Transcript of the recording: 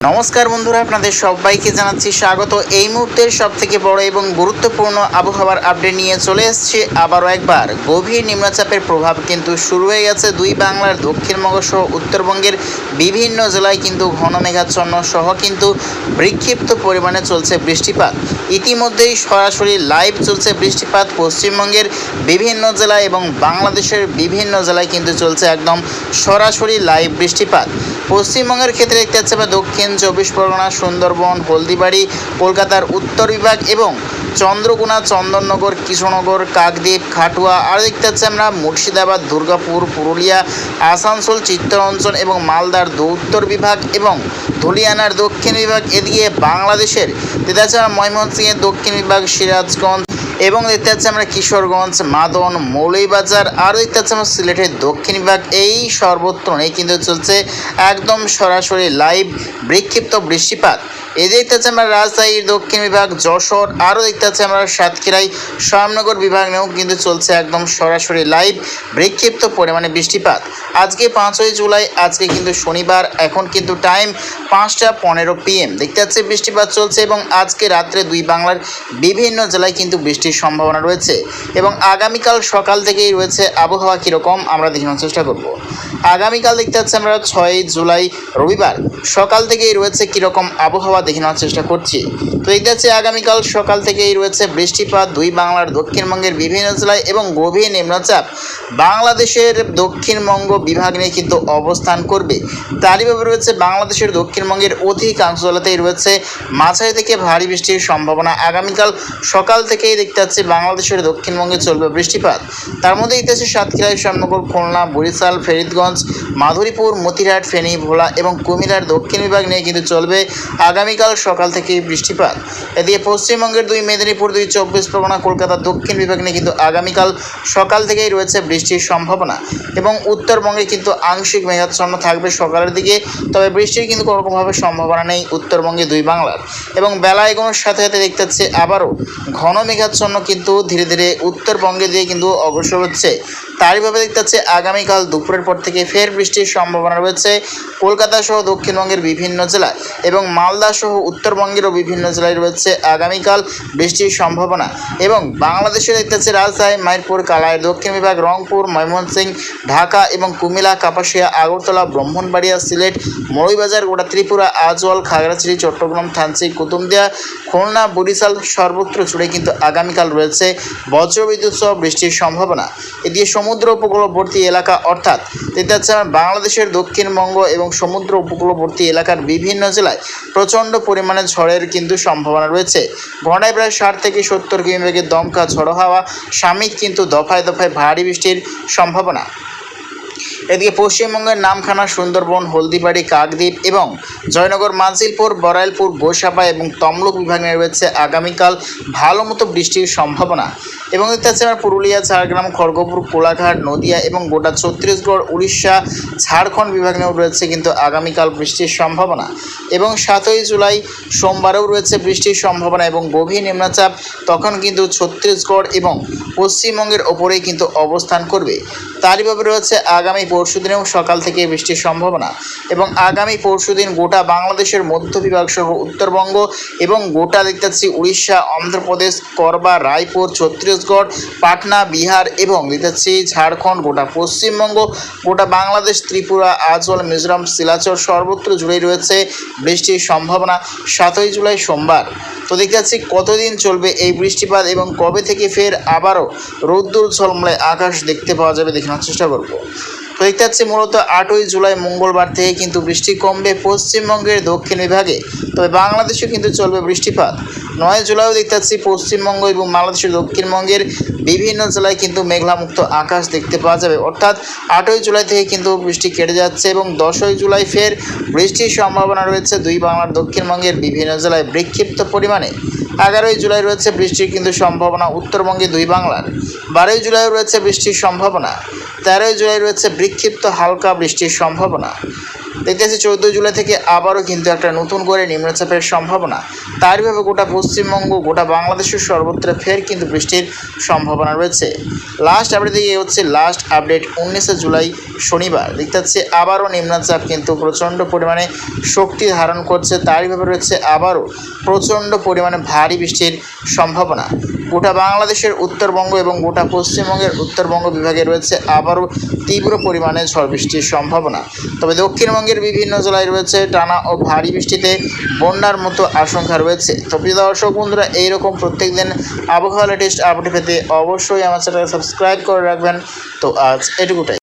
নমস্কার বন্ধুরা, আপনাদের সবাইকে জানাচ্ছি স্বাগত। এই মুহূর্তের সবথেকে বড় এবং গুরুত্বপূর্ণ আবহাওয়ার আপডেট নিয়ে চলে এসেছি আবারও একবার। গভীর নিম্নচাপের প্রভাব কিন্তু শুরু হয়ে গেছে দুই বাংলার দক্ষিণবঙ্গ সহ উত্তরবঙ্গের বিভিন্ন জেলায় কিন্তু ঘন মেঘাচ্ছন্ন সহ কিন্তু বিক্ষিপ্ত পরিমাণে চলছে বৃষ্টিপাত। ইতিমধ্যেই সরাসরি লাইভ চলছে বৃষ্টিপাত পশ্চিমবঙ্গের বিভিন্ন জেলায় এবং বাংলাদেশের বিভিন্ন জেলায় কিন্তু চলছে একদম সরাসরি লাইভ বৃষ্টিপাত। পশ্চিমবঙ্গের ক্ষেত্রে দেখতে পাচ্ছি আমরা দক্ষিণ 24 পরগনা, সুন্দরবন, হলদিবাড়ি, কলকাতার উত্তর বিভাগ এবং চন্দ্রকোনা, চন্দননগর, কৃষ্ণনগর, কাকদ্বীপ, খাটুয়া, আর দেখতে পাচ্ছি আমরা মুর্শিদাবাদ, দুর্গাপুর, পুরুলিয়া, আসানসোল, চিত্তরঞ্জন এবং মালদার উত্তর বিভাগ এবং ধুলিয়ানার দক্ষিণ বিভাগ। এদিকে বাংলাদেশের দেখতে পাচ্ছি আমরা ময়মনসিংহের দক্ষিণ বিভাগ, সিরাজগঞ্জ এবং দেখতে পাচ্ছি আমরা কিশোরগঞ্জ, মাদন, মৌলভীবাজার, আরও দেখতে পাচ্ছি আমরা সিলেটের দক্ষিণ বিভাগ। এই সর্বত্রই কিন্তু চলছে একদম সরাসরি লাইভ বিক্ষিপ্ত বৃষ্টিপাত। এই দেখতে পাচ্ছি আমরা রাজশাহীর দক্ষিণ বিভাগ, যশোর, আরও দেখতে পাচ্ছি আমরা সাতক্ষীরায়, শ্যামনগর বিভাগ নিয়েও কিন্তু চলছে একদম সরাসরি লাইভ বিক্ষিপ্ত পরিমাণে বৃষ্টিপাত। আজকে 5ই জুলাই, আজকে কিন্তু শনিবার, এখন কিন্তু টাইম 5টা 15 PM। দেখতে পাচ্ছি বৃষ্টিপাত চলছে এবং আজকে রাত্রে দুই বাংলার বিভিন্ন জেলায় কিন্তু বৃষ্টির সম্ভাবনা রয়েছে এবং আগামীকাল সকাল থেকেই রয়েছে আবহাওয়া কীরকম আমরা দেখানোর চেষ্টা করব। আগামীকাল দেখতে পাচ্ছি আমরা 6ই জুলাই রবিবার সকাল থেকেই রয়েছে কীরকম আবহাওয়া দেখে নেওয়ার চেষ্টা করছি। তো দেখতে পাচ্ছি আগামীকাল সকাল থেকেই রয়েছে বৃষ্টিপাত দুই বাংলার দক্ষিণবঙ্গের বিভিন্ন জেলায় এবং গভীর নিম্নচাপ বাংলাদেশের দক্ষিণবঙ্গ বিভাগ নিয়ে কিন্তু অবস্থান করবে। তারইভাবে রয়েছে বাংলাদেশের দক্ষিণবঙ্গের অধিকাংশ জেলাতেই রয়েছে মাঝারি থেকে ভারী বৃষ্টির সম্ভাবনা। আগামীকাল সকাল থেকেই দেখতে পাচ্ছি বাংলাদেশের দক্ষিণবঙ্গে চলবে বৃষ্টিপাত। তার মধ্যে দেখতে পাচ্ছি সাতক্ষীরা, শ্যামনগর, খুলনা, বরিশাল, ফরিদগঞ্জ, মাধুরীপুর, মতিরহাট, ফেনী, ভোলা এবং কুমিল্লার দক্ষিণ বিভাগ নিয়ে কিন্তু চলবে আগামীকাল সকাল থেকেই বৃষ্টিপাত। এদিকে পশ্চিমবঙ্গের দুই মেদিনীপুর, দুই 24 পরগনা, কলকাতার দক্ষিণ বিভাগ নিয়ে কিন্তু আগামীকাল সকাল থেকেই রয়েছে বৃষ্টির সম্ভাবনা এবং উত্তরবঙ্গে কিন্তু আংশিক মেঘাচ্ছন্ন থাকবে সকালের দিকে, তবে বৃষ্টির কিন্তু কোনোরকমভাবে সম্ভাবনা নেই উত্তরবঙ্গে দুই বাংলার। এবং বেলা এগোনোর সাথে সাথে দেখতে পাচ্ছি আবারও ঘন মেঘাচ্ছন্ন কিন্তু ধীরে ধীরে উত্তরবঙ্গে দিয়ে কিন্তু অগ্রসর হচ্ছে। তারইভাবে দেখতে পাচ্ছি আগামীকাল দুপুরের পর থেকে ফের বৃষ্টির সম্ভাবনা রয়েছে কলকাতা সহ দক্ষিণবঙ্গের বিভিন্ন জেলায় এবং মালদা সহ উত্তরবঙ্গেরও বিভিন্ন জেলায় রয়েছে আগামীকাল বৃষ্টির সম্ভাবনা। এবং বাংলাদেশে দেখতে পাচ্ছি রাজশাহী, মাইরপুর, কালাইয়ের দক্ষিণ বিভাগ, রংপুর, ময়মনসিংহ, ঢাকা এবং কুমিল্লা, কাপাসিয়া, আগরতলা, ব্রাহ্মণবাড়িয়া, সিলেট, মৌলভীবাজার, গোটা ত্রিপুরা, আজওয়াল, খাগড়াছড়ি, চট্টগ্রাম, থানচি, কুতুবদিয়া, খুলনা, বরিশাল সর্বত্র জুড়ে কিন্তু আগামীকাল রয়েছে বজ্রবিদ্যুৎ সহ বৃষ্টির সম্ভাবনা। এদিকে সমুদ্র উপকূলবর্তী এলাকা অর্থাৎ দেখতে পাচ্ছি বাংলাদেশের দক্ষিণবঙ্গ এবং সমুদ্র উপকূলবর্তী এলাকার বিভিন্ন জেলায় প্রচণ্ড পরিমাণে ঝড়ের কিন্তু সম্ভাবনা রয়েছে। ঘন্টায় প্রায় 60 থেকে 70 কিমি বেগে দমকা ঝড়ো হাওয়া, সাময়িক কিন্তু দফায় দফায় ভারী বৃষ্টির সম্ভাবনা। এদিকে পশ্চিমবঙ্গের নামখানা, সুন্দরবন, হলদিবাড়ি, কাকদ্বীপ এবং জয়নগর, মানসিলপুর, বরাইলপুর, গোসাবা এবং তমলুক বিভাগে রয়েছে আগামীকাল ভালো মতো বৃষ্টির সম্ভাবনা। এবং দেখতে পাচ্ছি আমরা পুরুলিয়া, ঝাড়গ্রাম, খড়গপুর, কোলাঘাট, নদিয়া এবং গোটা ছত্তিশগড়, উড়িষ্যা, ঝাড়খণ্ড বিভাগেও রয়েছে কিন্তু আগামীকাল বৃষ্টির সম্ভাবনা। এবং 7ই জুলাই সোমবারেও রয়েছে বৃষ্টির সম্ভাবনা এবং গভীর নিম্নচাপ তখন কিন্তু ছত্তিশগড় এবং পশ্চিমবঙ্গের ওপরেই কিন্তু অবস্থান করবে। তারইভাবে রয়েছে আগামী পরশুদিনেও সকাল থেকে বৃষ্টির সম্ভাবনা এবং আগামী পরশুদিন গোটা বাংলাদেশের মধ্য বিভাগ সহ উত্তরবঙ্গ এবং গোটা দেখতে পাচ্ছি উড়িষ্যা, অন্ধ্রপ্রদেশ, করবা, রায়পুর, ছত্তিশগড়, পাটনা, বিহার এবং দেখতে পাচ্ছি ঝাড়খণ্ড, গোটা পশ্চিমবঙ্গ, গোটা বাংলাদেশ, ত্রিপুরা, আজওয়াল, মিজোরাম, শিলাচর সর্বত্র জুড়েই রয়েছে বৃষ্টির সম্ভাবনা 7ই জুলাই সোমবার। তো দেখতে পাচ্ছি কতদিন চলবে এই বৃষ্টিপাত এবং কবে থেকে ফের আবারও রৌদ্র ঝলমলে আকাশ দেখতে পাওয়া যাবে দেখানোর চেষ্টা করব। তো দেখতে পাচ্ছি মূলত 8ই জুলাই মঙ্গলবার থেকে কিন্তু বৃষ্টি কমবে পশ্চিমবঙ্গের দক্ষিণ বিভাগে, তবে বাংলাদেশেও কিন্তু চলবে বৃষ্টিপাত। 9 জুলাইও দেখতে পাচ্ছি পশ্চিমবঙ্গ এবং বাংলাদেশের দক্ষিণবঙ্গের বিভিন্ন জেলায় কিন্তু মেঘলামুক্ত আকাশ দেখতে পাওয়া যাবে, অর্থাৎ 8ই জুলাই থেকে কিন্তু বৃষ্টি কেটে যাচ্ছে এবং 10ই জুলাই ফের বৃষ্টির সম্ভাবনা রয়েছে দুই বাংলার দক্ষিণবঙ্গের বিভিন্ন জেলায় বিক্ষিপ্ত পরিমাণে। 11ই জুলাই রয়েছে বৃষ্টির কিন্তু সম্ভাবনা উত্তরবঙ্গে দুই বাংলার। 12ই জুলাইও রয়েছে বৃষ্টির সম্ভাবনা। 13ই জুলাই রয়েছে বিক্ষিপ্ত হালকা বৃষ্টির সম্ভাবনা। দেখতে পাচ্ছি 14 জুলাই থেকে আবারও কিন্তু একটা নতুন করে নিম্নচাপের সম্ভাবনা। তারইভাবে গোটা পশ্চিমবঙ্গ, গোটা বাংলাদেশের সর্বত্র ফের কিন্তু বৃষ্টির সম্ভাবনা রয়েছে। লাস্ট আপডেট দিকে হচ্ছে লাস্ট আপডেট 19 জুলাই শনিবার। দেখতে পাচ্ছি আবারও নিম্নচাপ কিন্তু প্রচণ্ড পরিমাণে শক্তি ধারণ করছে। তারইভাবে রয়েছে আবারও প্রচণ্ড পরিমাণে ভারী বৃষ্টির সম্ভাবনা। গোটা বাংলাদেশের উত্তরবঙ্গ এবং গোটা পশ্চিমবঙ্গের উত্তরবঙ্গ বিভাগে রয়েছে আবারও তীব্র পরিমাণে ঝড় বৃষ্টির সম্ভাবনা। তবে দক্ষিণবঙ্গের বিভিন্ন জেলায় রয়েছে টানা ও ভারী বৃষ্টিতে বন্যার মতো আশঙ্কা রয়েছে। তো প্রিয় দর্শক বন্ধুরা, এইরকম প্রত্যেকদিন আবহাওয়া লেটেস্ট আপডেট পেতে অবশ্যই আমার চ্যানেলকে সাবস্ক্রাইব করে রাখবেন। তো আজ এটুকুটাই।